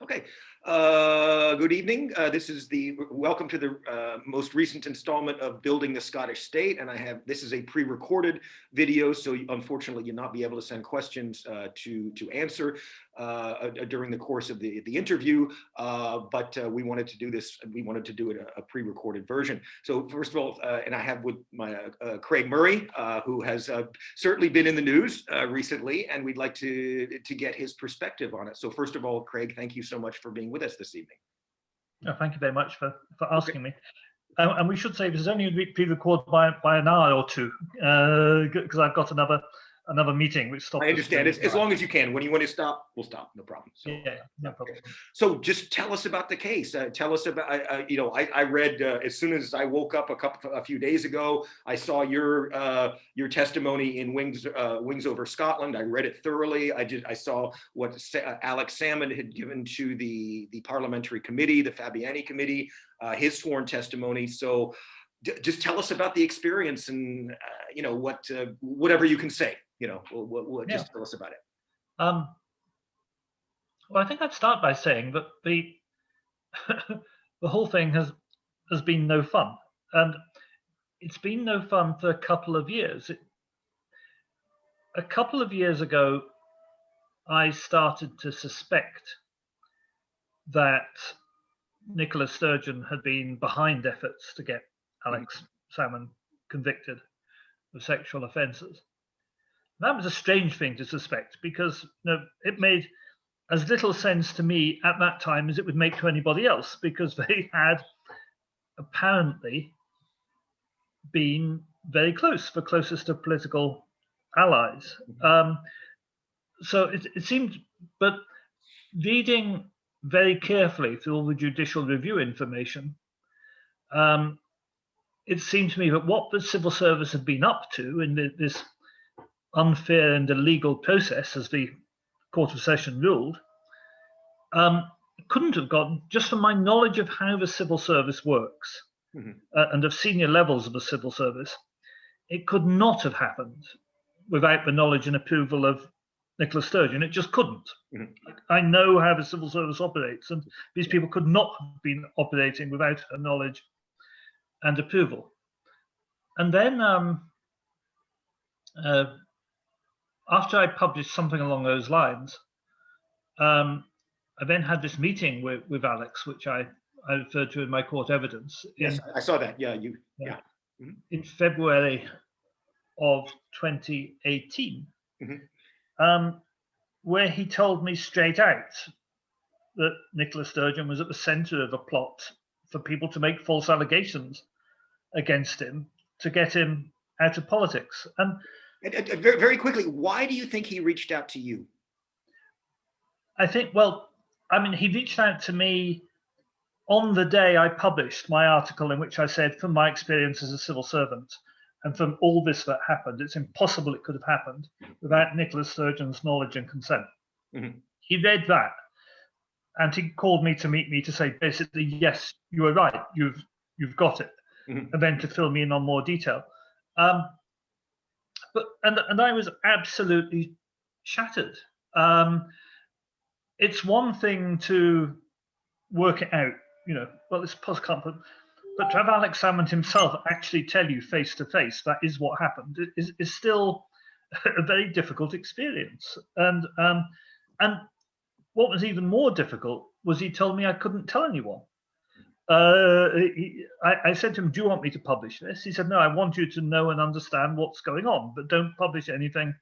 Okay. Good evening. This is the welcome to the most recent installment of Building the Scottish State, and this is a pre-recorded video, so unfortunately you'll not be able to send questions to answer during the course of the interview. But we wanted to do this. We wanted to do it a pre-recorded version. So first of all, and I have with my Craig Murray, who has certainly been in the news recently, and we'd like to get his perspective on it. So first of all, Craig, thank you so much for being with us this evening. Oh, thank you very much for asking me. And we should say this is only pre-recorded by an hour or two, because I've got another meeting which stops. I understand. As long as you can. When you want to stop, we'll stop. No problem. So, yeah, no problem. Okay. So just tell us about the case. Tell us about, I read as soon as I woke up a few days ago, I saw your testimony in Wings Over Scotland. I read it thoroughly. I saw what Alex Salmond had given to the parliamentary committee, the Fabiani committee, his sworn testimony. So just tell us about the experience and, whatever you can say. Just tell us about it. Well, I think I'd start by saying that the whole thing has been no fun, and it's been no fun for a couple of years. A couple of years ago, I started to suspect that Nicola Sturgeon had been behind efforts to get Alex Salmond convicted of sexual offences. That was a strange thing to suspect, because it made as little sense to me at that time as it would make to anybody else, because they had apparently been very close, the closest of political allies. So it seemed, but reading very carefully through all the judicial review information, it seemed to me that what the civil service had been up to in this unfair and illegal process, as the Court of Session ruled, couldn't have gotten, just from my knowledge of how the civil service works, and of senior levels of the civil service, it could not have happened without the knowledge and approval of Nicola Sturgeon. It just couldn't. I know how the civil service operates, and these people could not have been operating without her knowledge and approval. And then after I published something along those lines, I then had this meeting with Alex, which I referred to in my court evidence. Yes, I saw that. Yeah, in February of 2018, where he told me straight out that Nicola Sturgeon was at the centre of a plot for people to make false allegations against him to get him out of politics. And very, very quickly, why do you think he reached out to you? I think, he reached out to me on the day I published my article, in which I said, from my experience as a civil servant and from all this that happened, it's impossible it could have happened without Nicola Sturgeon's knowledge and consent. He read that, and he called me to meet me to say, basically, yes, you were right, you've got it, and then to fill me in on more detail. But I was absolutely shattered. It's one thing to work it out, it's post-comfort, but to have Alex Salmond himself actually tell you face to face that is what happened is still a very difficult experience. And what was even more difficult was he told me I couldn't tell anyone. I said to him, do you want me to publish this? He said, no, I want you to know and understand what's going on, but don't publish anything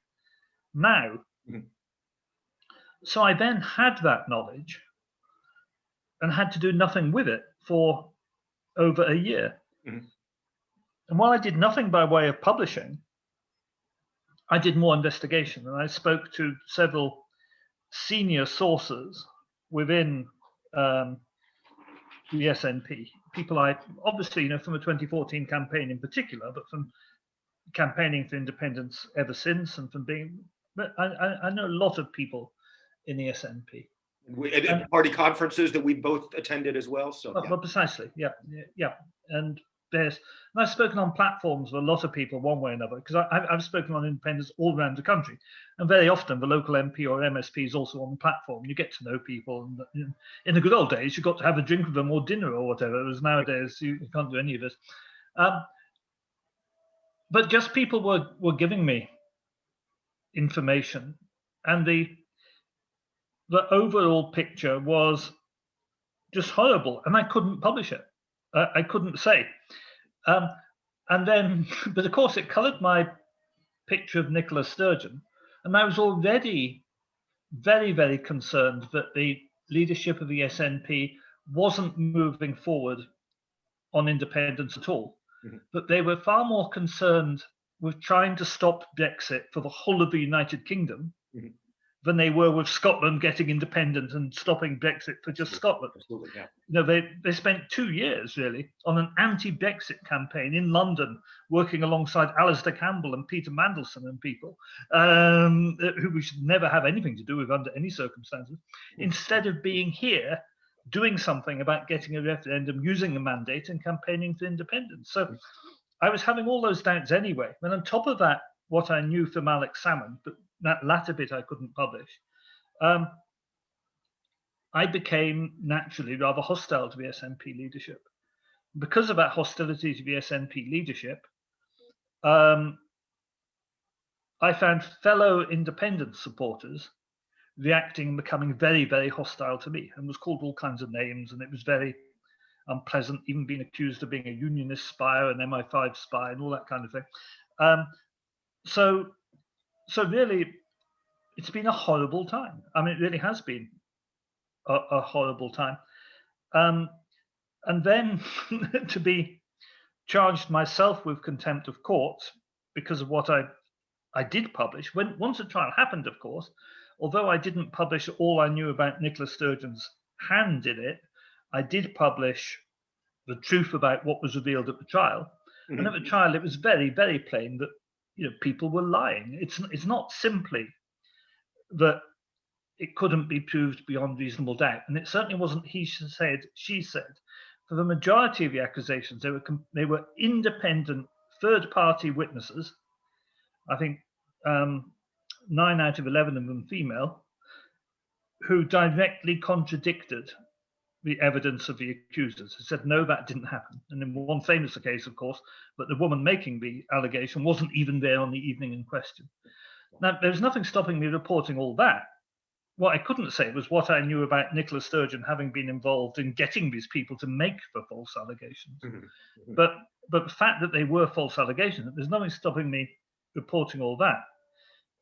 now. So I then had that knowledge and had to do nothing with it for over a year. And while I did nothing by way of publishing, I did more investigation, and I spoke to several senior sources within the SNP, people I obviously from the 2014 campaign in particular, but from campaigning for independence ever since, and from being, I know a lot of people in the SNP. At party conferences that we both attended as well. So well, precisely, yeah. And various, and I've spoken on platforms with a lot of people one way or another, because I've spoken on independents all around the country, and very often the local MP or MSP is also on the platform. You get to know people, and in the good old days, you got to have a drink with them or dinner or whatever. Whereas nowadays, you can't do any of this. But just people were giving me information, and the overall picture was just horrible, and I couldn't publish it. I couldn't say. And then, but of course, it coloured my picture of Nicola Sturgeon, and I was already very, very concerned that the leadership of the SNP wasn't moving forward on independence at all. Mm-hmm. But they were far more concerned with trying to stop Brexit for the whole of the United Kingdom, mm-hmm, than they were with Scotland getting independent and stopping Brexit for just Scotland. Absolutely, yeah. You know, they spent 2 years really on an anti-Brexit campaign in London, working alongside Alistair Campbell and Peter Mandelson and people who we should never have anything to do with under any circumstances, instead of being here doing something about getting a referendum, using the mandate and campaigning for independence. So I was having all those doubts anyway. And on top of that, what I knew from Alex Salmond, but that latter bit I couldn't publish, I became naturally rather hostile to the SNP leadership. Because of that hostility to the SNP leadership, I found fellow independent supporters reacting and becoming very, very hostile to me, and was called all kinds of names, and it was very unpleasant, even being accused of being a unionist spy or an MI5 spy and all that kind of thing. So really, it's been a horrible time. I mean, it really has been a horrible time. And then to be charged myself with contempt of court because of what I did publish. Once the trial happened, of course, although I didn't publish all I knew about Nicola Sturgeon's hand in it, I did publish the truth about what was revealed at the trial. Mm-hmm. And at the trial, it was very, very plain that people were lying. It's not simply that it couldn't be proved beyond reasonable doubt, and it certainly wasn't he said, she said. For the majority of the accusations, they were independent third-party witnesses. I think 9 out of 11 of them female, who directly contradicted the evidence of the accusers. They said, no, that didn't happen. And in one famous case, of course, that the woman making the allegation wasn't even there on the evening in question. Now, there's nothing stopping me reporting all that. What I couldn't say was what I knew about Nicola Sturgeon having been involved in getting these people to make the false allegations. Mm-hmm. But the fact that they were false allegations, there's nothing stopping me reporting all that.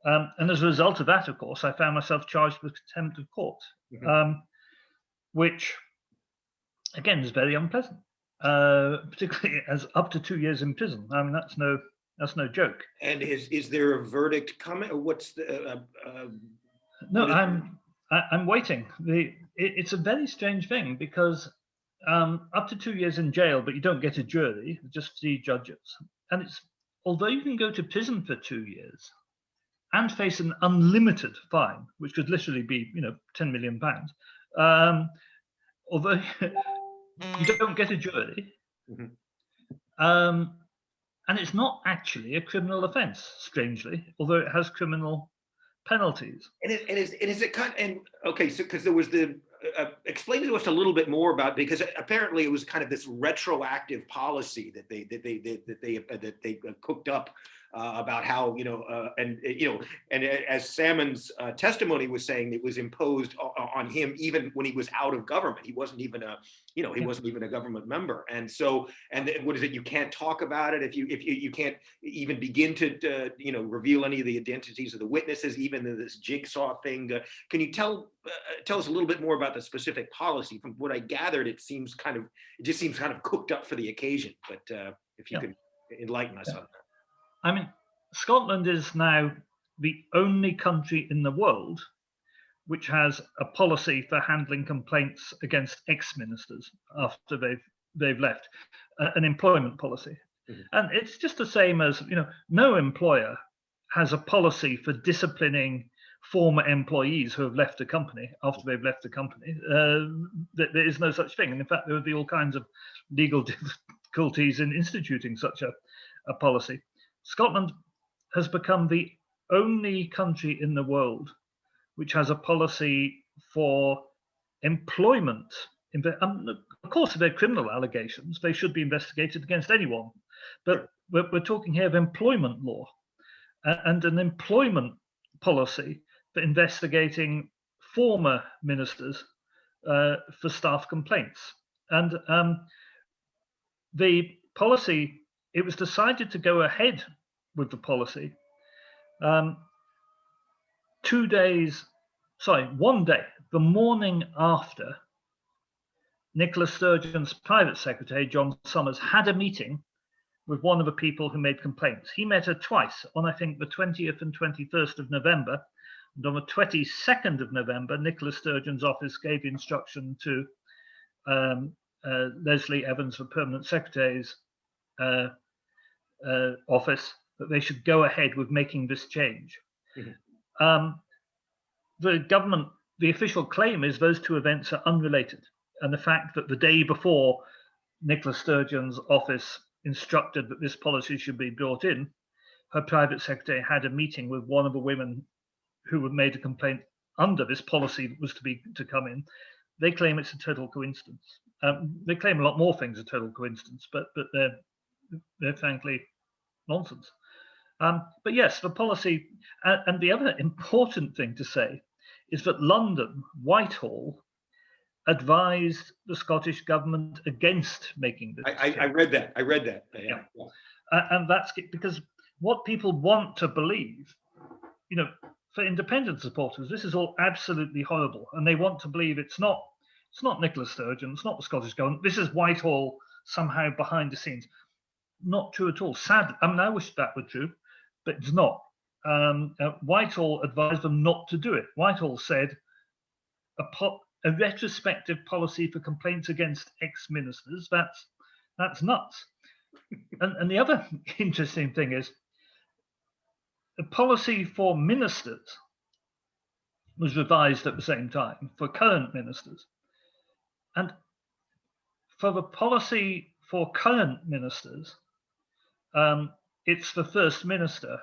And as a result of that, of course, I found myself charged with contempt of court, mm-hmm, which, again, is very unpleasant, particularly as up to 2 years in prison. I mean, that's no joke. And is there a verdict coming? Or what's the? No, I'm waiting. It's a very strange thing because up to 2 years in jail, but you don't get a jury, just 3 judges. And it's, although you can go to prison for 2 years and face an unlimited fine, which could literally be, £10 million, although you don't get a jury, mm-hmm, and it's not actually a criminal offence, strangely, although it has criminal penalties. And is it kind of, and okay, so because there was the explain to us a little bit more about, because apparently it was kind of this retroactive policy that they cooked up about how and as Salmond's testimony was saying, it was imposed on him even when he was out of government. He wasn't even he wasn't even a government member, and so what is it? You can't talk about it if you can't even begin to reveal any of the identities of the witnesses, even this jigsaw thing. Can you tell us a little bit more about the specific policy? From what I gathered, it just seems kind of cooked up for the occasion. But if you could enlighten us on that. I mean, Scotland is now the only country in the world which has a policy for handling complaints against ex-ministers after they've left, an employment policy. Mm-hmm. And it's just the same as, no employer has a policy for disciplining former employees who have left a company after they've left the company. There is no such thing. And in fact, there would be all kinds of legal difficulties in instituting such a policy. Scotland has become the only country in the world which has a policy for employment. Of course, if they're criminal allegations, they should be investigated against anyone. But we're talking here of employment law and an employment policy for investigating former ministers for staff complaints. And the policy, it was decided to go ahead with the policy 1 day, the morning after Nicola Sturgeon's private secretary, John Summers, had a meeting with one of the people who made complaints. He met her twice, on I think the 20th and 21st of November. And on the 22nd of November, Nicola Sturgeon's office gave instruction to Leslie Evans, the permanent secretary's office, that they should go ahead with making this change. Mm-hmm. The government, the official claim is those two events are unrelated. And the fact that the day before Nicola Sturgeon's office instructed that this policy should be brought in, her private secretary had a meeting with one of the women who had made a complaint under this policy that was to come in. They claim it's a total coincidence. They claim a lot more things are total coincidence, but they're frankly nonsense. But yes, the policy, and the other important thing to say is that London, Whitehall, advised the Scottish government against making this. I read that. Yeah. And that's because what people want to believe, for independent supporters, this is all absolutely horrible, and they want to believe it's not Nicola Sturgeon, it's not the Scottish government. This is Whitehall somehow behind the scenes. Not true at all. Sad. I wish that were true, but it's not. Whitehall advised them not to do it. Whitehall said a retrospective policy for complaints against ex-ministers, that's nuts. And the other interesting thing is the policy for ministers was revised at the same time for current ministers. And for the policy for current ministers, it's the First Minister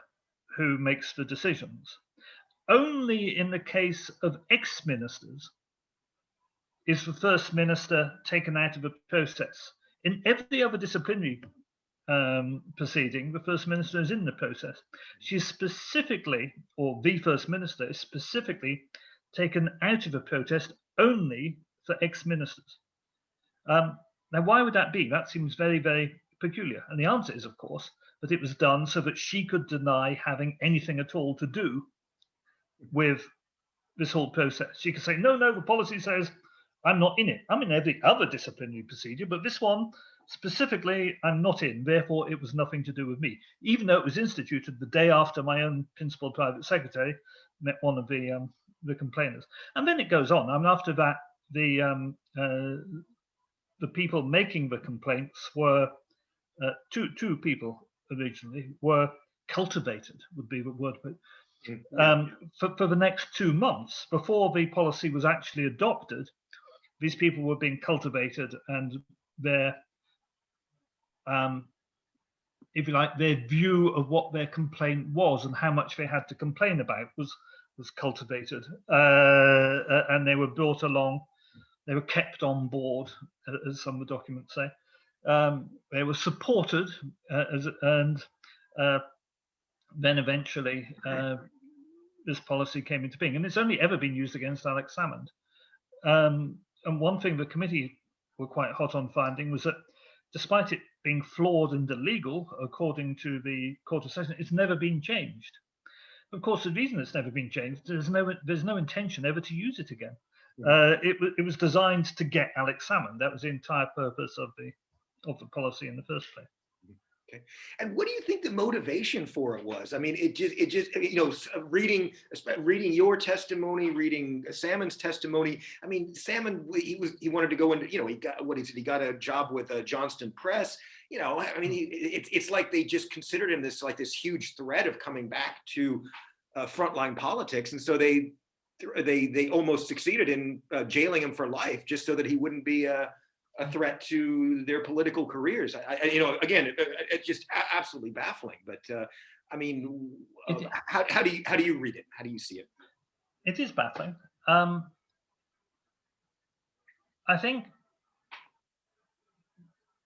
who makes the decisions. Only in the case of ex-ministers is the First Minister taken out of the process. In every other disciplinary proceeding, the First Minister is in the process. She's specifically, or the First Minister is specifically taken out of the protest only for ex-ministers. Now, why would that be? That seems very, very peculiar. And the answer is, of course, that it was done so that she could deny having anything at all to do with this whole process. She could say, no, the policy says I'm not in it. I'm in every other disciplinary procedure, but this one specifically I'm not in. Therefore, it was nothing to do with me, even though it was instituted the day after my own principal private secretary met one of the complainers. And then it goes on. I mean, after that, the people making the complaints were two people originally were cultivated, would be the word. For the next 2 months before the policy was actually adopted, these people were being cultivated, and their, if you like, their view of what their complaint was and how much they had to complain about was cultivated, and they were brought along. They were kept on board, as some of the documents say. They were supported, and then eventually this policy came into being. And it's only ever been used against Alex Salmond. And one thing the committee were quite hot on finding was that despite it being flawed and illegal, according to the Court of Session, it's never been changed. Of course, the reason it's never been changed, there's no intention ever to use it again. It was designed to get Alex Salmond. That was the entire purpose of the policy in the first place. Okay. And what do you think the motivation for it was? I mean, it just reading your testimony, reading Salmond's testimony. I mean, Salmond, he wanted to go into, he got a job with Johnston Press. I mean, it's like they just considered him this huge threat of coming back to frontline politics, and so they almost succeeded in jailing him for life just so that he wouldn't be a threat to their political careers. You know, again, it's just absolutely baffling. But I mean, how do you read it? How do you see it? It is baffling. I think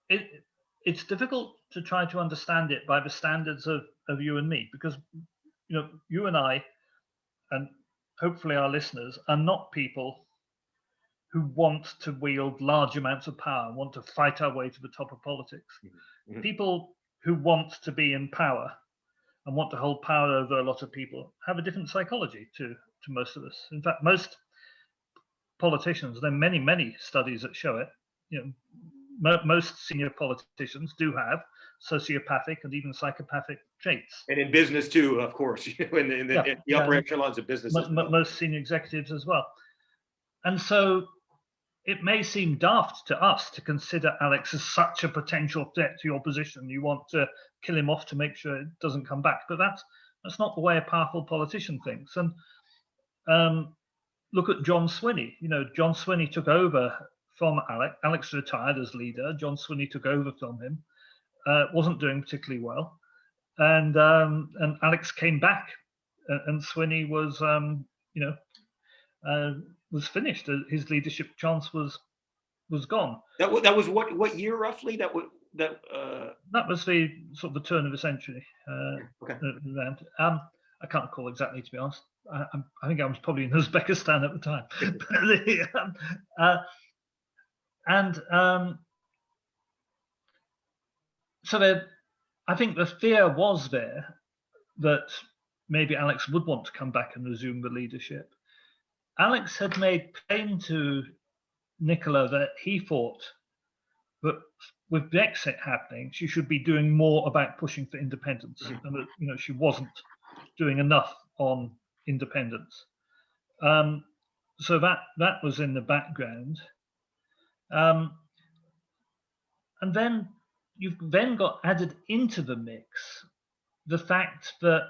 it's difficult to try to understand it by the standards of you and me, because you know, you and I, and hopefully our listeners, are not people who want to wield large amounts of power, want to fight our way to the top of politics. Mm-hmm. People who want to be in power and want to hold power over a lot of people have a different psychology to most of us. In fact, most politicians, there are many studies that show it, you know, most senior politicians do have sociopathic and even psychopathic traits. And in business too, of course, in the upper echelons of business. Most senior executives as well. And so it may seem daft to us to consider Alex as such a potential threat to your position. You want to kill him off to make sure it doesn't come back. But that's not the way a powerful politician thinks. And look at John Swinney. You know, John Swinney took over from Alex. Alex retired as leader. John Swinney took over from him. Wasn't doing particularly well. And Alex came back, and Swinney was, was finished. His leadership chance was gone. That was what year roughly? That was the sort of the turn of the century. Okay. Around. I can't recall exactly, to be honest. I think I was probably in Uzbekistan at the time. So I think the fear was there that maybe Alex would want to come back and resume the leadership. Alex had made plain to Nicola that he thought that with Brexit happening, she should be doing more about pushing for independence, and that, you know, she wasn't doing enough on independence. So that was in the background. And then you've then got added into the mix the fact that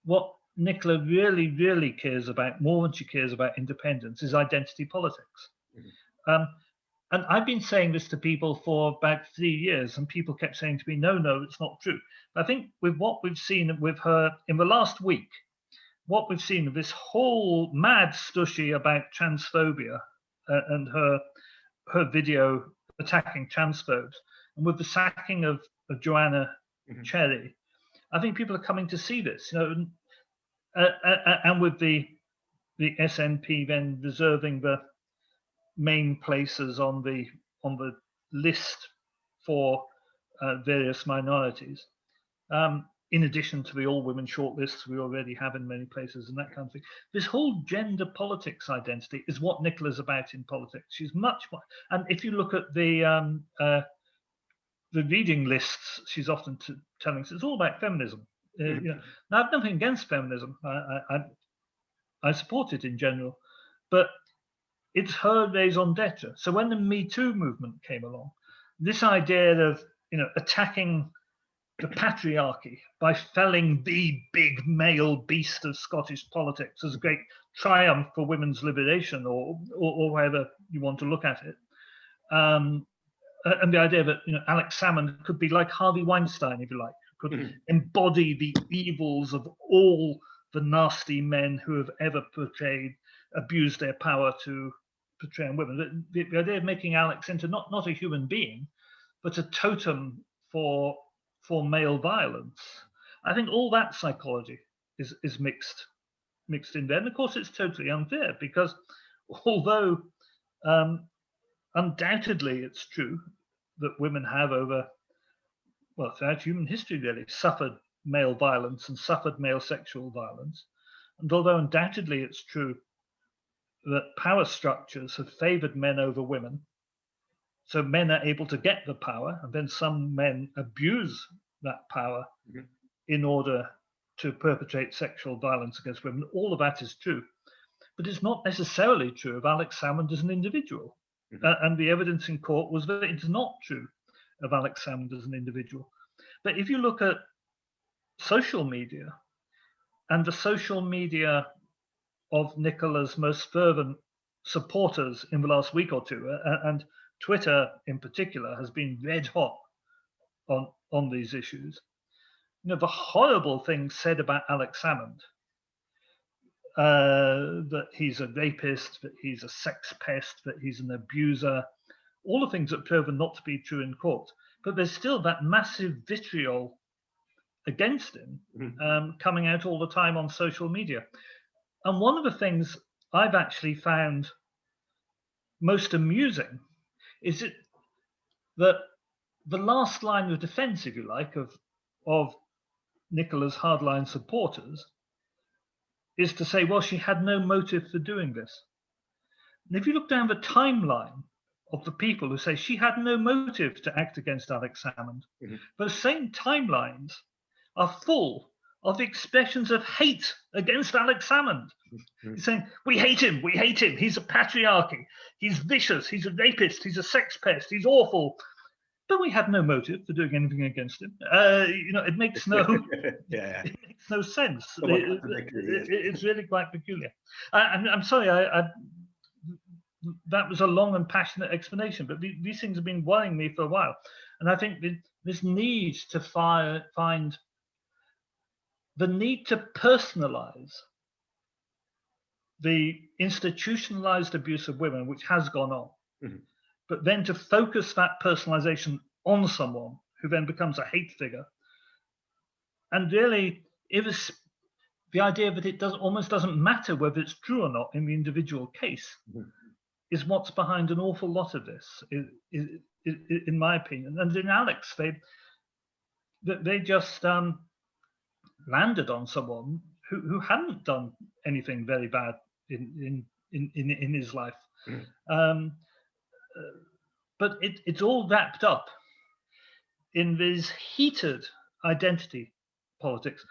what Nicola really cares about, more than she cares about independence, is identity politics. Mm-hmm. And I've been saying this to people for about 3 years, and people kept saying to me, no, it's not true. I think with what we've seen with her in the last week, what we've seen of this whole mad stushy about transphobia and her video attacking transphobes, and with the sacking of Joanna mm-hmm. Cherry, I think people are coming to see this, you know, and with the SNP then reserving the main places on the list for various minorities, in addition to the all-women shortlists we already have in many places and that kind of thing. This whole gender politics identity is what Nicola's about in politics. She's much more, and if you look at the reading lists, she's often telling us it's all about feminism. You know, now, I've nothing against feminism. I support it in general, but it's her raison d'etre. So when the Me Too movement came along, this idea of, you know, attacking the patriarchy by felling the big male beast of Scottish politics as a great triumph for women's liberation, or however you want to look at it, and the idea that, you know, Alex Salmond could be like Harvey Weinstein, if you like, could embody the evils of all the nasty men who have ever abused their power to portray on women. The idea of making Alex into not a human being, but a totem for male violence. I think all that psychology is mixed in there. And of course, it's totally unfair, because although undoubtedly it's true that women have throughout human history really suffered male violence and suffered male sexual violence, and although undoubtedly it's true that power structures have favored men over women, so men are able to get the power, and then some men abuse that power in order to perpetrate sexual violence against women. All of that is true, but it's not necessarily true of Alex Salmond as an individual. And the evidence in court was that it's not true of Alex Salmond as an individual. But if you look at social media, and the social media of Nicola's most fervent supporters in the last week or two, and Twitter in particular has been red hot on these issues. You know, the horrible things said about Alex Salmond, that he's a rapist, that he's a sex pest, that he's an abuser, all the things that are proven not to be true in court. But there's still that massive vitriol against him coming out all the time on social media. And one of the things I've actually found most amusing is that the last line of defense, if you like, of Nicola's hardline supporters is to say, well, she had no motive for doing this. And if you look down the timeline of the people who say she had no motive to act against Alex Salmond, those same timelines are full of expressions of hate against Alex Salmond. He's saying, we hate him, he's a patriarchy, he's vicious, he's a rapist, he's a sex pest, he's awful. But we had no motive for doing anything against him. You know, it makes no, it makes no sense. It's really quite peculiar. I'm sorry, that was a long and passionate explanation, but these things have been worrying me for a while. And I think this need to find the need to personalize the institutionalized abuse of women, which has gone on, but then to focus that personalization on someone who then becomes a hate figure. And really, it was the idea that it almost doesn't matter whether it's true or not in the individual case is what's behind an awful lot of this, in my opinion. And in Alex, they just landed on someone who hadn't done anything very bad in his life. But it's all wrapped up in this heated identity politics.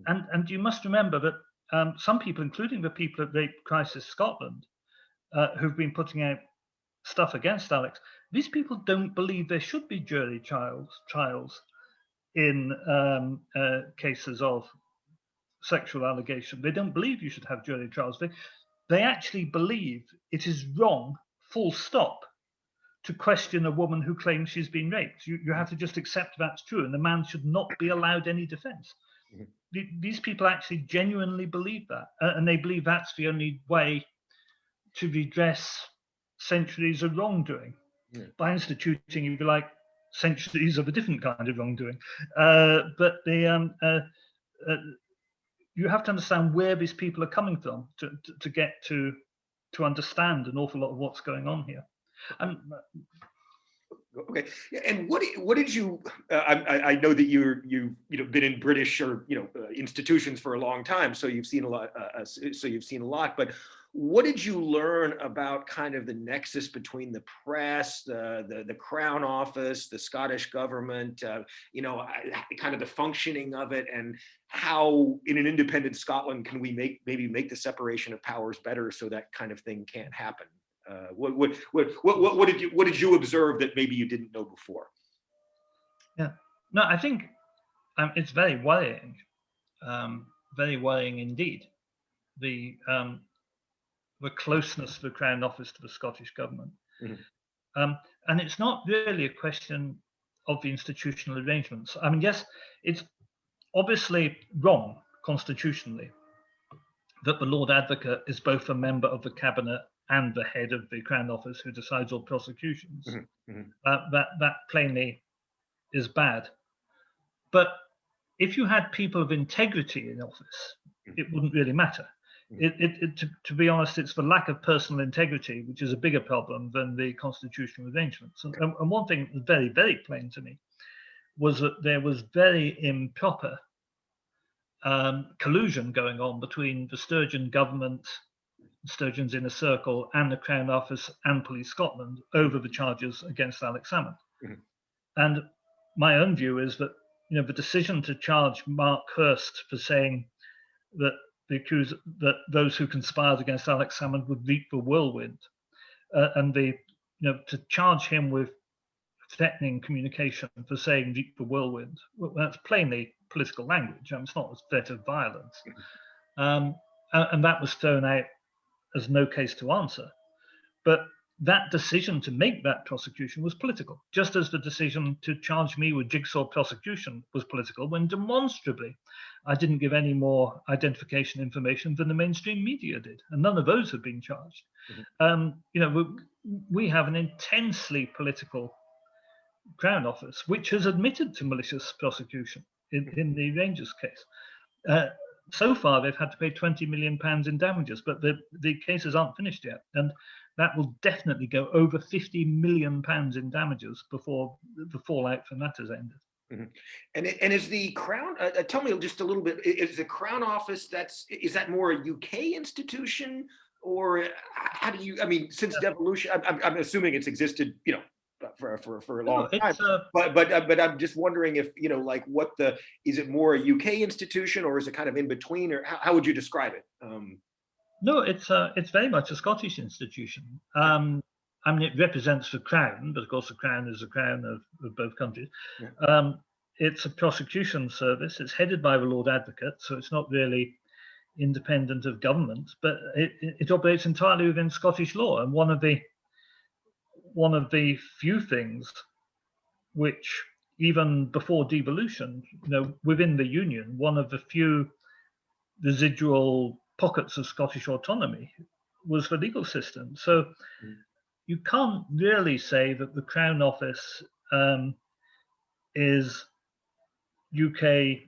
And you must remember that some people, including the people at Rape Crisis Scotland, who've been putting out stuff against Alex, these people don't believe there should be jury trials in cases of sexual allegation. They don't believe you should have jury trials. They actually believe it is wrong, full stop, to question a woman who claims she's been raped. You have to just accept that's true, and the man should not be allowed any defense. These people actually genuinely believe that, and they believe that's the only way to redress centuries of wrongdoing, by instituting, if you like, centuries of a different kind of wrongdoing. But you have to understand where these people are coming from to get to understand an awful lot of what's going on here. Okay, and what did you? I know that you've been in British or institutions for a long time, so you've seen a lot. But what did you learn about kind of the nexus between the press, the Crown Office, the Scottish government, kind of the functioning of it, and how in an independent Scotland can we maybe make the separation of powers better so that kind of thing can't happen? What did you observe that maybe you didn't know before? Yeah, no, I think it's very worrying indeed. The closeness of the Crown Office to the Scottish government, and it's not really a question of the institutional arrangements. I mean, yes, it's obviously wrong constitutionally that the Lord Advocate is both a member of the cabinet and the head of the Crown Office who decides all prosecutions. That plainly is bad. But if you had people of integrity in office, it wouldn't really matter. To be honest, it's the lack of personal integrity which is a bigger problem than the constitutional arrangements. And one thing that was very, very plain to me was that there was very improper collusion going on between the Sturgeon government, Sturgeon's Inner Circle, and the Crown Office and Police Scotland over the charges against Alex Salmond. And my own view is that the decision to charge Mark Hurst for saying that those who conspired against Alex Salmond would reap the whirlwind, and to charge him with threatening communication for saying reap the whirlwind, well, that's plainly political language. It's not a threat of violence, and that was thrown out as no case to answer. But that decision to make that prosecution was political, just as the decision to charge me with jigsaw prosecution was political, when demonstrably I didn't give any more identification information than the mainstream media did, and none of those have been charged. We have an intensely political Crown Office, which has admitted to malicious prosecution in the Rangers case. So far, they've had to pay £20 million in damages, but the cases aren't finished yet. And that will definitely go over £50 million in damages before the fallout from that has ended. Mm-hmm. And is the Crown, tell me just a little bit, is the Crown Office, is that more a UK institution? Or how do you, I mean, since devolution, I'm assuming it's existed, for a long time. But I'm just wondering if, like is it more a UK institution, or is it kind of in between, or how would you describe it? No, it's very much a Scottish institution. I mean, it represents the Crown, but of course the Crown is the Crown of both countries. Yeah. It's a prosecution service. It's headed by the Lord Advocate, so it's not really independent of government, but it operates entirely within Scottish law. And one of the few things which, even before devolution, within the Union, one of the few residual pockets of Scottish autonomy was the legal system. So you can't really say that the Crown Office is UK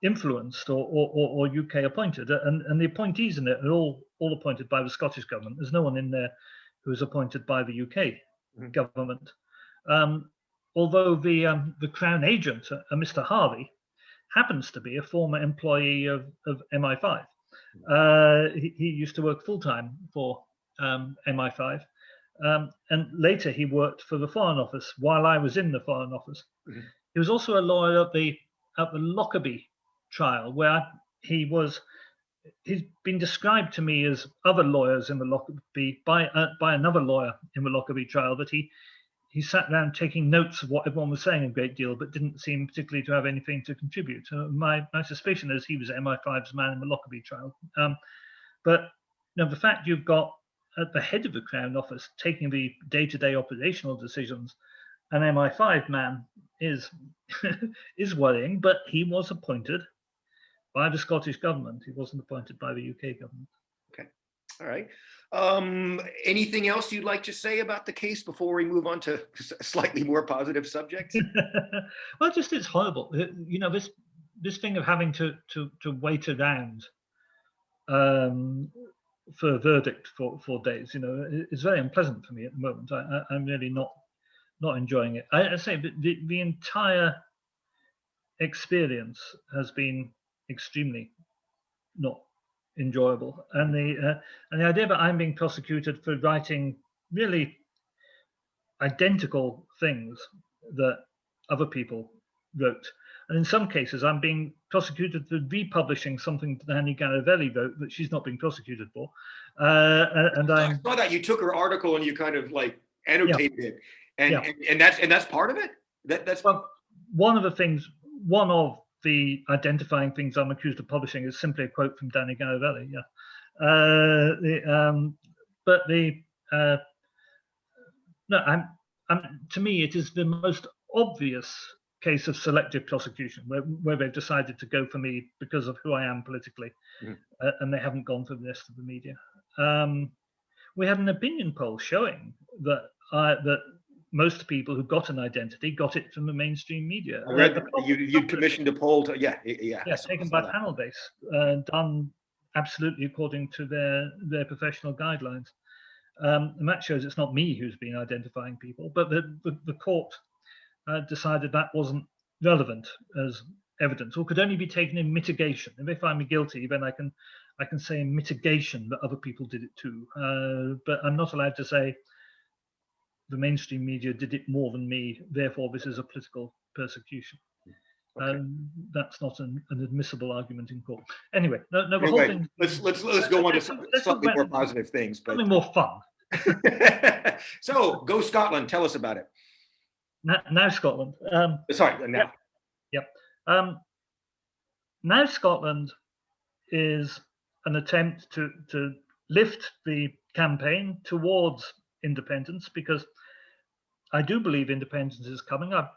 influenced or UK appointed, and the appointees in it are all appointed by the Scottish government. There's no one in there who is appointed by the UK government. Although the Crown agent, Mr. Harvey, happens to be a former employee of MI5. He used to work full-time for MI5, and later he worked for the Foreign Office while I was in the Foreign Office. He was also a lawyer at the Lockerbie trial, where he's been described to me as other lawyers in the Lockerbie by another lawyer in the Lockerbie trial, that he sat down taking notes of what everyone was saying a great deal, but didn't seem particularly to have anything to contribute. My suspicion is he was MI5's man in the Lockerbie trial. But the fact you've got at the head of the Crown Office taking the day-to-day operational decisions an MI5 man is worrying, but he was appointed by the Scottish government. He wasn't appointed by the UK government. Okay, all right. Anything else you'd like to say about the case before we move on to slightly more positive subjects? Well, just it's horrible. This thing of having to wait around for a verdict for days, is very unpleasant for me at the moment. I'm really not enjoying it. I say the entire experience has been extremely not enjoyable, and the idea that I'm being prosecuted for writing really identical things that other people wrote, and in some cases I'm being prosecuted for republishing something that Danny Garavelli wrote that she's not being prosecuted for. And I saw that you took her article and you kind of like annotated it, and that's part of it. That's well, one of the identifying things I'm accused of publishing is simply a quote from Danny Garavelli. To me, it is the most obvious case of selective prosecution, where they've decided to go for me because of who I am politically, and they haven't gone for the rest of the media. We had an opinion poll showing that most people who got an identity got it from the mainstream media. I read you commissioned a poll to taken by panel base, done absolutely according to their professional guidelines. And that shows it's not me who's been identifying people, but the court decided that wasn't relevant as evidence, or could only be taken in mitigation. If they find me guilty, then I can say in mitigation that other people did it too. But I'm not allowed to say the mainstream media did it more than me, therefore this is a political persecution. Okay. That's not an admissible argument in court. Anyway, the whole thing. Let's go on to slightly more positive things, but something more fun. So, go Scotland. Tell us about it. Now Scotland. Sorry, now. Yep. Now Scotland is an attempt to lift the campaign towards independence, because I do believe independence is coming. I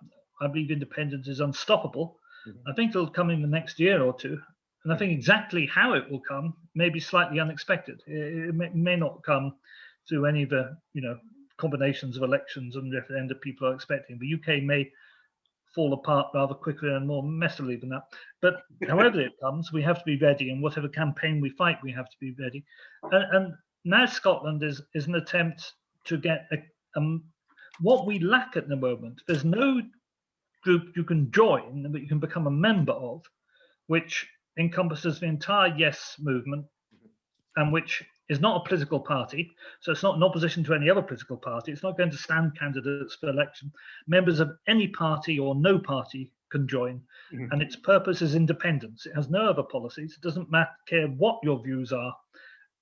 believe independence is unstoppable. I think it'll come in the next year or two. And I think exactly how it will come may be slightly unexpected. It may not come through any of the combinations of elections and referenda people are expecting. The UK may fall apart rather quickly and more messily than that. But however it comes, we have to be ready. And whatever campaign we fight, we have to be ready. And now Scotland is an attempt to get what we lack at the moment. There's no group you can join that you can become a member of, which encompasses the entire Yes movement, and which is not a political party. So it's not in opposition to any other political party. It's not going to stand candidates for election. Members of any party or no party can join, and its purpose is independence. It has no other policies. It doesn't care what your views are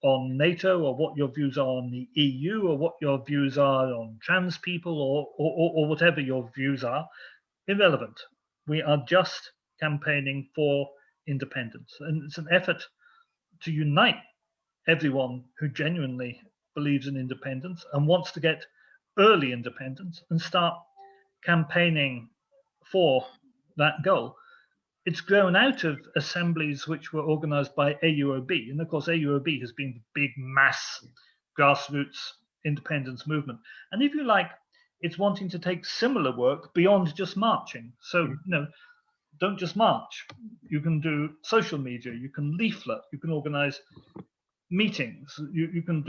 on NATO, or what your views are on the EU, or what your views are on trans people, or whatever your views are. Irrelevant. We are just campaigning for independence, and it's an effort to unite everyone who genuinely believes in independence and wants to get early independence and start campaigning for that goal. It's grown out of assemblies which were organized by AUOB. And of course, AUOB has been the big mass grassroots independence movement. And if you like, it's wanting to take similar work beyond just marching. So, don't just march. You can do social media, you can leaflet, you can organize meetings, you can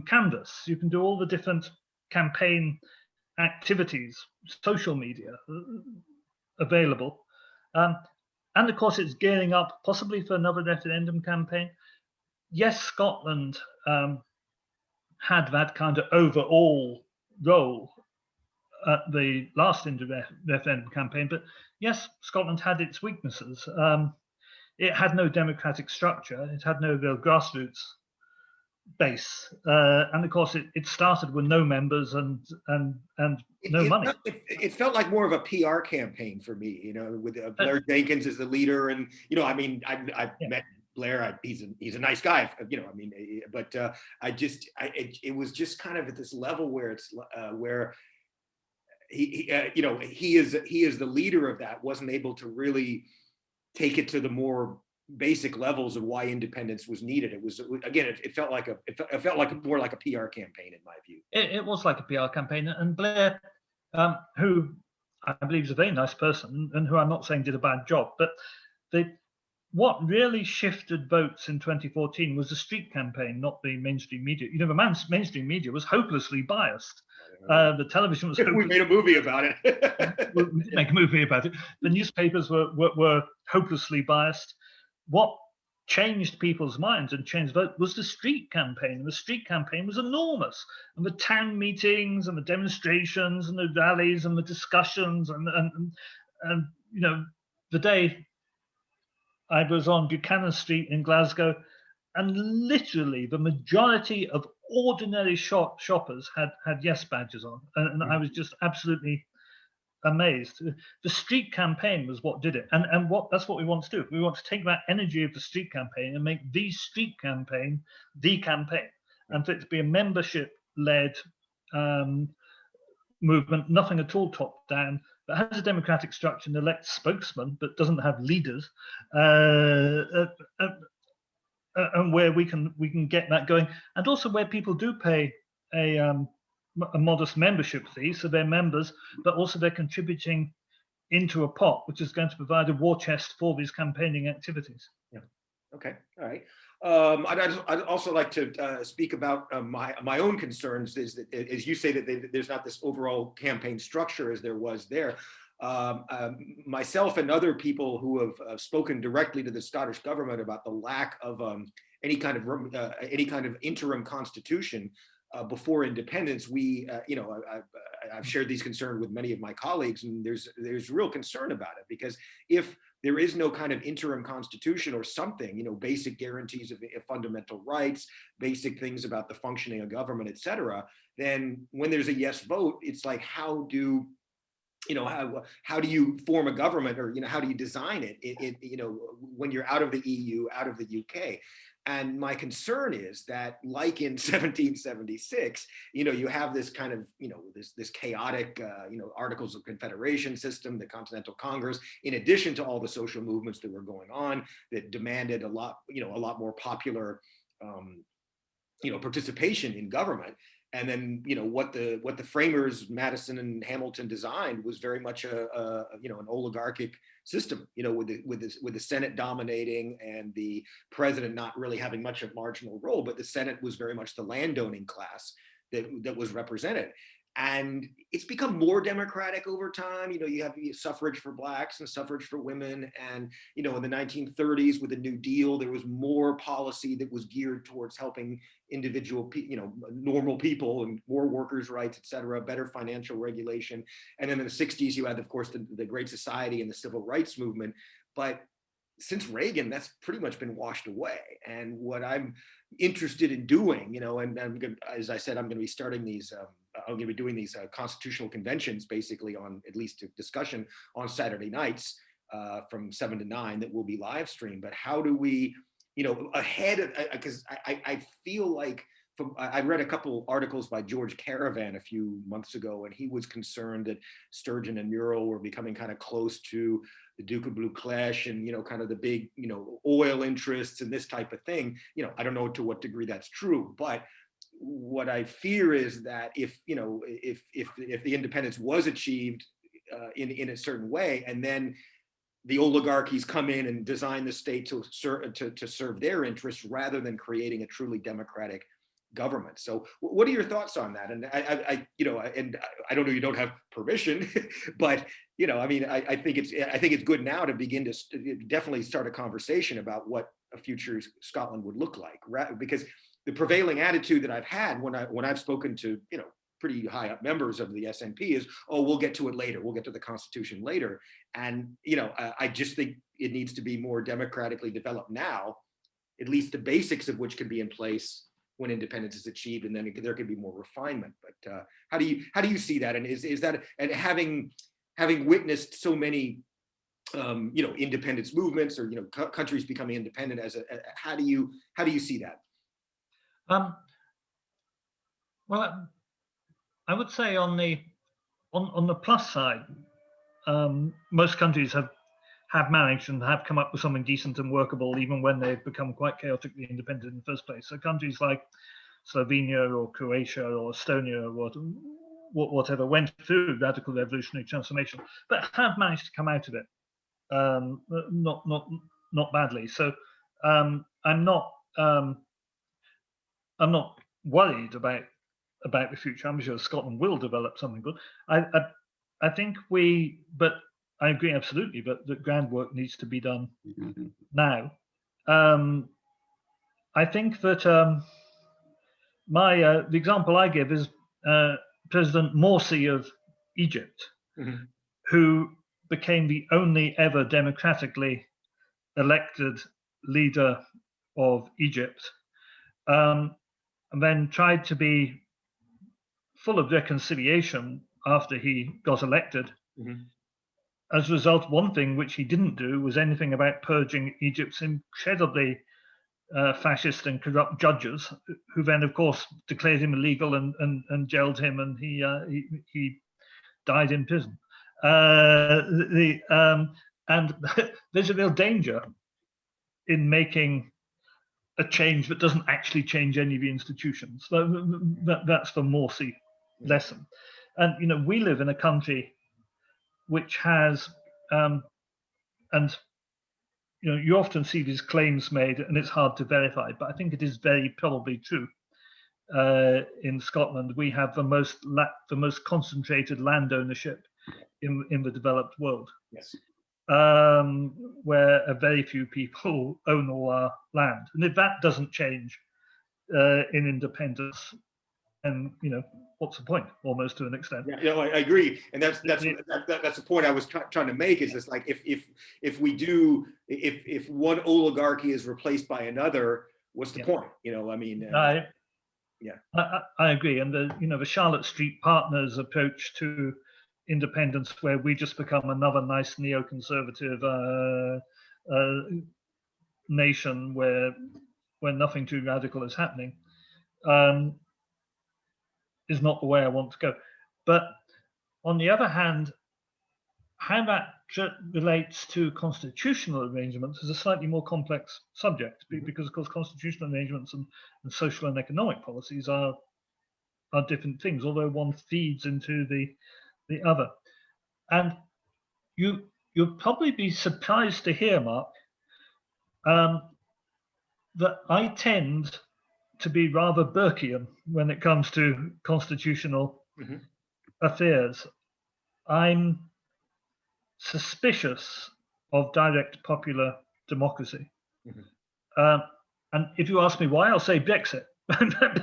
canvass, you can do all the different campaign activities, social media available. And of course, it's gearing up possibly for another referendum campaign. Yes, Scotland had that kind of overall role at the last referendum campaign, but yes, Scotland had its weaknesses. It had no democratic structure. It had no real grassroots base, and of course, it started with no members and no money. It felt like more of a PR campaign for me, with Blair Jenkins as the leader, and I've met Blair. He's a nice guy, but it was just kind of at this level where it's where he is the leader of that, wasn't able to really take it to the more basic levels of why independence was needed. It was, again, it felt like more like a PR campaign in my view. It was like a PR campaign, and Blair, who I believe is a very nice person, and who I'm not saying did a bad job, but what really shifted votes in 2014 was the street campaign, not the mainstream media. The mainstream media was hopelessly biased. The television was. We made a movie about it. We did make a movie about it. The newspapers were hopelessly biased. What changed people's minds and changed vote was the street campaign. And the street campaign was enormous. And the town meetings and the demonstrations and the rallies and the discussions and the day I was on Buchanan Street in Glasgow, and literally the majority of ordinary shoppers had Yes badges on, and I was just absolutely amazed. The street campaign was what did it, and that's what we want to do. We want to take that energy of the street campaign and make the street campaign the campaign, and for it to be a membership-led movement, nothing at all top down, that has a democratic structure and elects spokesmen, but doesn't have leaders, and where we can get that going, and also where people do pay a modest membership fee, so they're members, but also they're contributing into a pot, which is going to provide a war chest for these campaigning activities. Yeah. Okay. All right. I'd also like to speak about my own concerns. Is that, as you say, that there's not this overall campaign structure as there was there. Myself and other people who have spoken directly to the Scottish government about the lack of any kind of interim constitution before independence. I've shared these concerns with many of my colleagues, and there's real concern about it, because if there is no kind of interim constitution or something, basic guarantees of fundamental rights, basic things about the functioning of government, et cetera, then when there's a yes vote, it's like, how do you form a government, or how do you design it when you're out of the EU, out of the UK? And my concern is that, like in 1776, you have this kind of, this chaotic, Articles of Confederation system, the Continental Congress, in addition to all the social movements that were going on that demanded a lot more popular, participation in government. And then, what the framers, Madison and Hamilton, designed was very much an oligarchic system, with the Senate dominating and the president not really having much of a marginal role, but the Senate was very much the landowning class that was represented. And it's become more democratic over time. You have suffrage for blacks and suffrage for women. And, in the 1930s with the New Deal, there was more policy that was geared towards helping individual, normal people, and more workers' rights, et cetera, better financial regulation. And then in the 60s, you had, of course, the Great Society and the Civil Rights Movement. But since Reagan, that's pretty much been washed away. And what I'm interested in doing, and as I said, I'm going to be starting these, I'm going to be doing these constitutional conventions, basically on at least a discussion on Saturday nights from 7 to 9 that will be live streamed. But how do we, ahead of, because I feel like, I read a couple articles by George Caravan a few months ago, and he was concerned that Sturgeon and Murrell were becoming kind of close to the Duke of Blueclash and, kind of the big, oil interests and this type of thing. I don't know to what degree that's true, but what I fear is that if the independence was achieved in a certain way, and then the oligarchies come in and design the state to serve their interests rather than creating a truly democratic government. So what are your thoughts on that? And I don't know, you don't have permission, but I think it's good now to begin to definitely start a conversation about what a future Scotland would look like, because the prevailing attitude that I've had when I've spoken to pretty high up members of the SNP is, oh, we'll get to it later. We'll get to the Constitution later. And I just think it needs to be more democratically developed now, at least the basics of which can be in place when independence is achieved, and then there could be more refinement. But how do you see that? And is that, and having witnessed so many independence movements, or countries becoming independent, how do you see that? Well, I would say on the plus side, most countries have managed and have come up with something decent and workable, even when they've become quite chaotically independent in the first place. So countries like Slovenia or Croatia or Estonia or whatever went through radical revolutionary transformation, but have managed to come out of it, not badly. So I'm not worried about the future. I'm sure Scotland will develop something good. I think but I agree absolutely, but the groundwork needs to be done now. I think that the example I give is President Morsi of Egypt, who became the only ever democratically elected leader of Egypt, and then tried to be full of reconciliation after he got elected. As a result, one thing which he didn't do was anything about purging Egypt's incredibly fascist and corrupt judges, who then, of course, declared him illegal and jailed him, and he died in prison. And there's a real danger in making a change that doesn't actually change any of the institutions. That's the Morsi lesson. And we live in a country which has, and you often see these claims made, and it's hard to verify, but I think it is very probably true. In Scotland, we have the most concentrated land ownership in the developed world. Yes. Where a very few people own all our land, and if that doesn't change in independence, and what's the point? Almost to an extent. Yeah, I agree, and that's the point I was trying to make. Is this like if one oligarchy is replaced by another, what's the point? I agree, and the Charlotte Street Partners approach to independence, where we just become another nice neoconservative nation where when nothing too radical is happening, is not the way I want to go. But on the other hand, how that relates to constitutional arrangements is a slightly more complex subject, because of course constitutional arrangements and social and economic policies are different things, although one feeds into the other. And you'll probably be surprised to hear, Mark, that I tend to be rather Burkean when it comes to constitutional affairs. I'm suspicious of direct popular democracy. And if you ask me why, I'll say Brexit.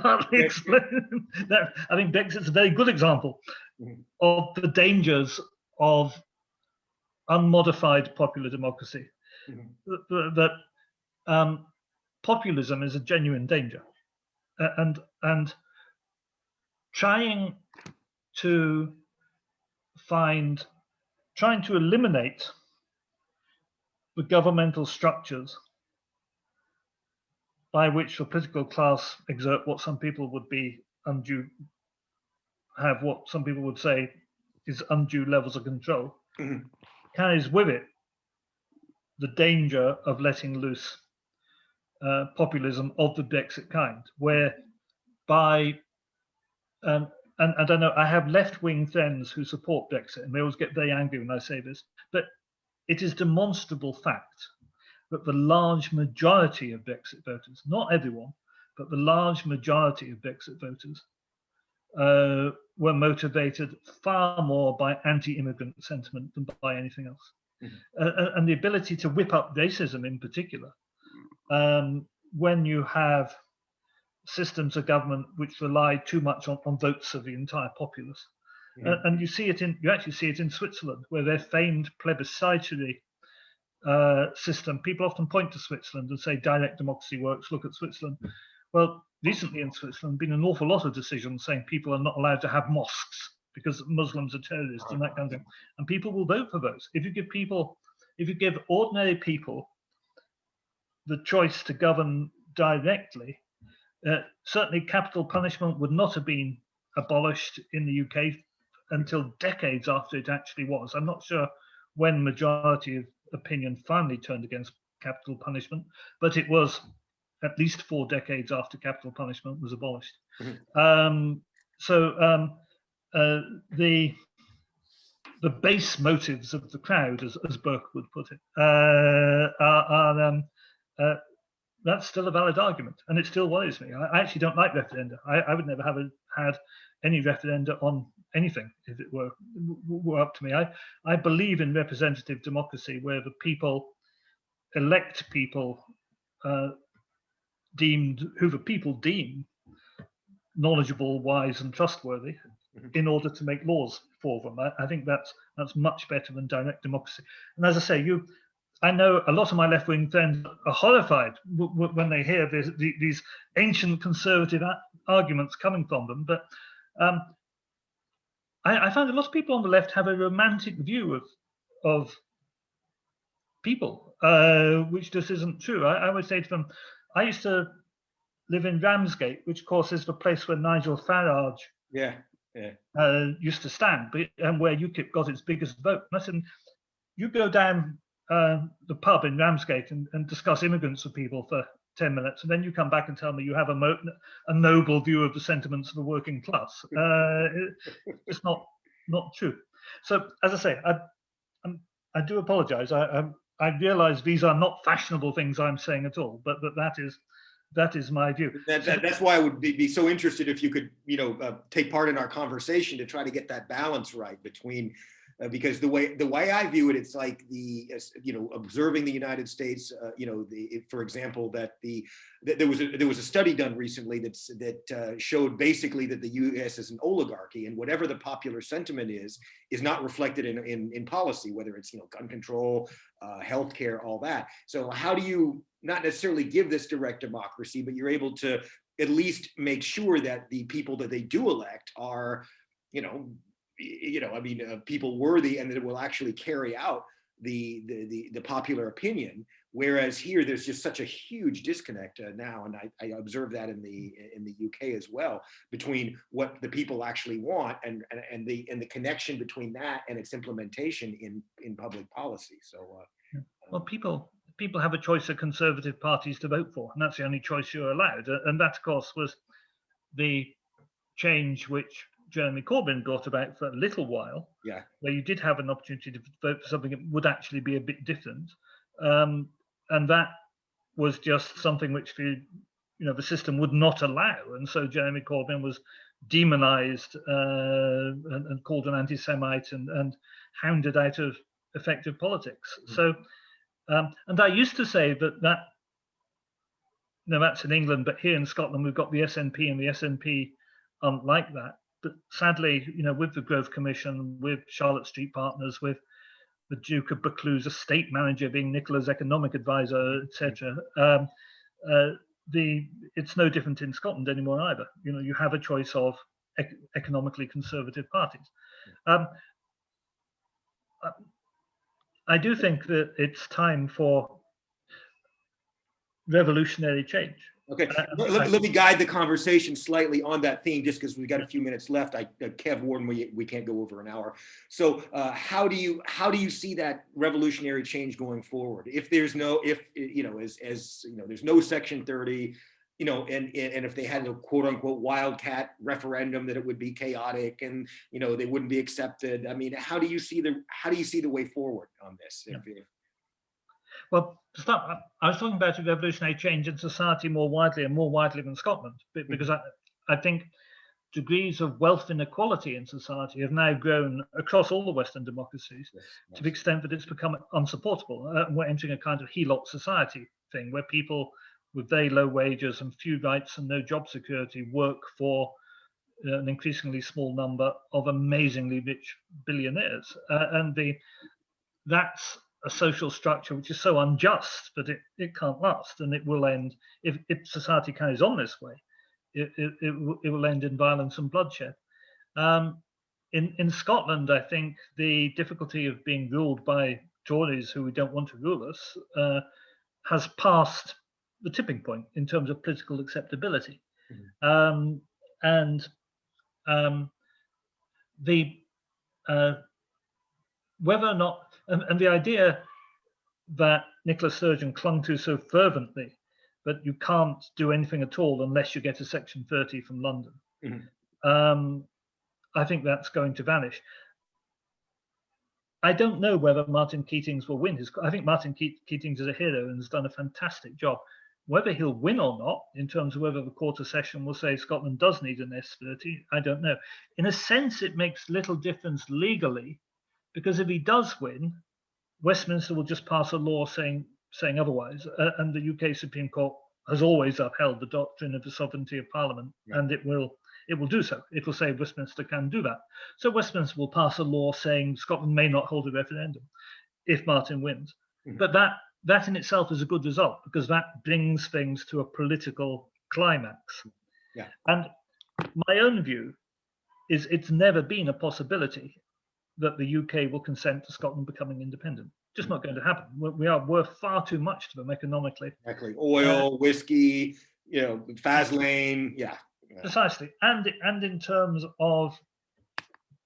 Partly explain that. I think Brexit's a very good example of the dangers of unmodified popular democracy. That populism is a genuine danger, and trying to eliminate the governmental structures by which the political class exert what some people would be undue, have what some people would say is undue levels of control, carries with it the danger of letting loose populism of the Brexit kind, whereby, and I don't know, I have left-wing friends who support Brexit, and they always get very angry when I say this, but it is demonstrable fact that the large majority of Brexit voters, not everyone, but the large majority of Brexit voters were motivated far more by anti-immigrant sentiment than by anything else. And the ability to whip up racism in particular, when you have systems of government which rely too much on votes of the entire populace. And you actually see it in Switzerland, where their famed plebiscitary system, people often point to Switzerland and say direct democracy works, look at Switzerland. Well, recently in Switzerland, been an awful lot of decisions saying people are not allowed to have mosques because Muslims are terrorists and that kind of thing. And people will vote for those. If you give ordinary people the choice to govern directly, certainly capital punishment would not have been abolished in the UK until decades after it actually was. I'm not sure when majority of opinion finally turned against capital punishment, but it was at least 4 decades after capital punishment was abolished. The base motives of the crowd, as Burke would put it, that's still a valid argument, and it still worries me. I actually don't like referenda. I would never have had any referenda on anything if it were up to me. I believe in representative democracy, where the people elect people who the people deem knowledgeable, wise, and trustworthy in order to make laws for them. I think that's much better than direct democracy. And as I say, I know a lot of my left-wing friends are horrified when they hear these ancient conservative arguments coming from them. But I find a lot of people on the left have a romantic view of people, which just isn't true. I would say to them, I used to live in Ramsgate, which of course is the place where Nigel Farage used to stand, and where UKIP got its biggest vote. And I said, you go down the pub in Ramsgate and discuss immigrants with people for 10 minutes, and then you come back and tell me you have a noble view of the sentiments of the working class. It's not true. So, as I say, I do apologise. I realise these are not fashionable things I'm saying at all, but that is my view. That's why I would be so interested if you could, take part in our conversation to try to get that balance right between. Because the way I view it, it's like observing the United States. For example, that there was a study done recently that showed basically that the U.S. is an oligarchy, and whatever the popular sentiment is not reflected in policy, whether it's gun control, healthcare, all that. So how do you not necessarily give this direct democracy, but you're able to at least make sure that the people that they do elect are, people worthy, and that it will actually carry out the popular opinion Whereas here, there's just such a huge disconnect now, and I observe that in the UK as well, between what the people actually want and the connection between that and its implementation in public policy. So, well, people have a choice of Conservative parties to vote for, and that's the only choice you're allowed. And that, of course, was the change which Jeremy Corbyn brought about for a little while, yeah, where you did have an opportunity to vote for something that would actually be a bit different. And that was just something which the system would not allow, and so Jeremy Corbyn was demonized and called an anti-Semite and hounded out of effective politics. So, and I used to say that that's in England, but here in Scotland we've got the SNP, and the SNP aren't like that. But sadly, with the Growth Commission, with Charlotte Street Partners, with the Duke of Buccleuch's estate manager being Nicola's economic advisor, etc. It's no different in Scotland anymore either. You have a choice of economically conservative parties. I do think that it's time for revolutionary change. Okay, let me guide the conversation slightly on that theme, just because we've got a few minutes left. Kev warned we can't go over an hour. So how do you see that revolutionary change going forward? If there's no, there's no Section 30, and if they had a quote unquote wildcat referendum, that it would be chaotic and they wouldn't be accepted. I mean, how do you see the way forward on this? Yeah. Well, to start, I was talking about a revolutionary change in society more widely than Scotland, because I think degrees of wealth inequality in society have now grown across all the Western democracies to the extent that it's become unsupportable. We're entering a kind of HELOC society thing where people with very low wages and few rights and no job security work for an increasingly small number of amazingly rich billionaires. That's a social structure which is so unjust that it can't last, and it will end if society carries on this way. It will end in violence and bloodshed. In Scotland, I think the difficulty of being ruled by Tories who don't want to rule us has passed the tipping point in terms of political acceptability. Whether or not, and the idea that Nicola Sturgeon clung to so fervently, that you can't do anything at all unless you get a Section 30 from London, I think that's going to vanish. I don't know whether Martin Keatings will win. I think Martin Keatings is a hero and has done a fantastic job. Whether he'll win or not, in terms of whether the Quarter Session will say Scotland does need an S30, I don't know. In a sense, it makes little difference legally, because if he does win, Westminster will just pass a law saying otherwise, and the UK Supreme Court has always upheld the doctrine of the sovereignty of Parliament, and it will do so. It will say Westminster can do that. So Westminster will pass a law saying Scotland may not hold a referendum if Martin wins. But that in itself is a good result, because that brings things to a political climax. And my own view is it's never been a possibility that the UK will consent to Scotland becoming independent. Just not going to happen. We are worth far too much to them economically. Exactly. Oil, whiskey, Faslane, Precisely. And in terms of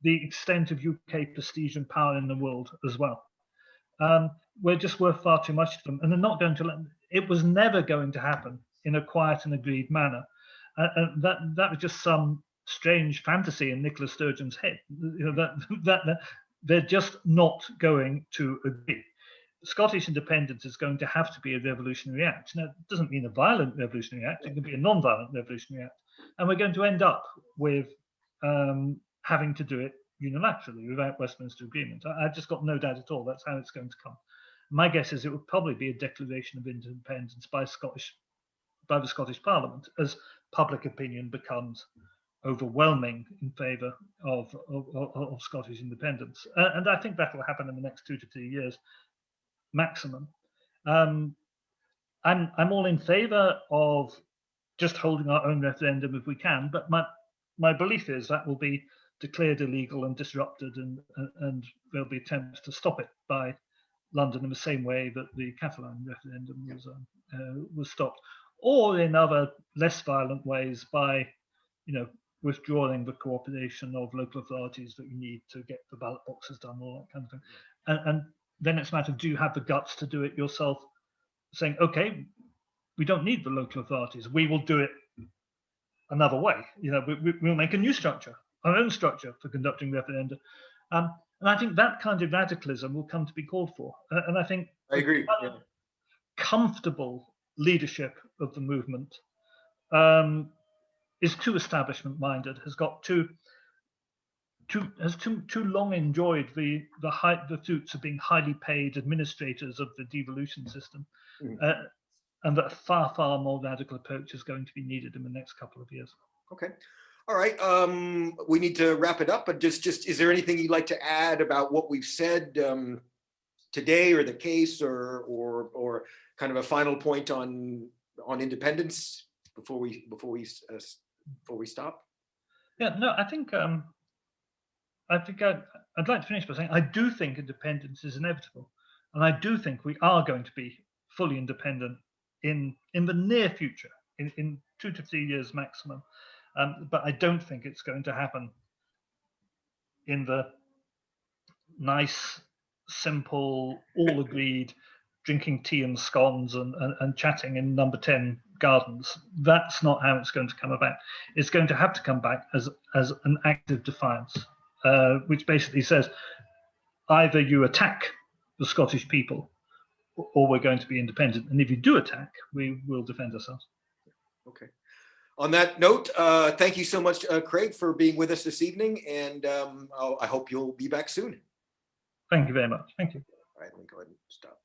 the extent of UK prestige and power in the world as well. We're just worth far too much to them. And they're not going to it was never going to happen in a quiet and agreed manner. And that was just some strange fantasy in Nicola Sturgeon's head, that they're just not going to agree. Scottish independence is going to have to be a revolutionary act. Now, it doesn't mean a violent revolutionary act, it can be a non-violent revolutionary act. And we're going to end up with having to do it unilaterally without Westminster agreement. I've just got no doubt at all that's how it's going to come. My guess is it would probably be a declaration of independence by the Scottish Parliament as public opinion becomes overwhelming in favour of Scottish independence, and I think that will happen in the next 2 to 3 years maximum. I'm all in favour of just holding our own referendum if we can, but my belief is that will be declared illegal and disrupted, and there'll be attempts to stop it by London in the same way that the Catalan referendum was stopped, or in other less violent ways by, withdrawing the cooperation of local authorities that you need to get the ballot boxes done, all that kind of thing. And then it's a matter of, do you have the guts to do it yourself, saying, okay, we don't need the local authorities, we will do it another way. We'll make a new structure, our own structure for conducting referenda. And I think that kind of radicalism will come to be called for. And I think I agree. Comfortable leadership of the movement is too establishment-minded, has too long enjoyed the fruits of being highly paid administrators of the devolution system, and that a far more radical approach is going to be needed in the next couple of years. Okay. All right. We need to wrap it up, but just is there anything you'd like to add about what we've said today, or the case, or kind of a final point on independence before we stop? Yeah, no, I think I'd like to finish by saying I do think independence is inevitable, and I do think we are going to be fully independent in the near future, in 2 to 3 years maximum. But I don't think it's going to happen in the nice, simple, all agreed, drinking tea and scones and chatting in number 10 gardens. That's not how it's going to come about. It's going to have to come back as an active defiance, which basically says either you attack the Scottish people or we're going to be independent. And if you do attack, we will defend ourselves. Okay. On that note, thank you so much, Craig, for being with us this evening, and I hope you'll be back soon. Thank you very much. Thank you. All right, let me go ahead and stop.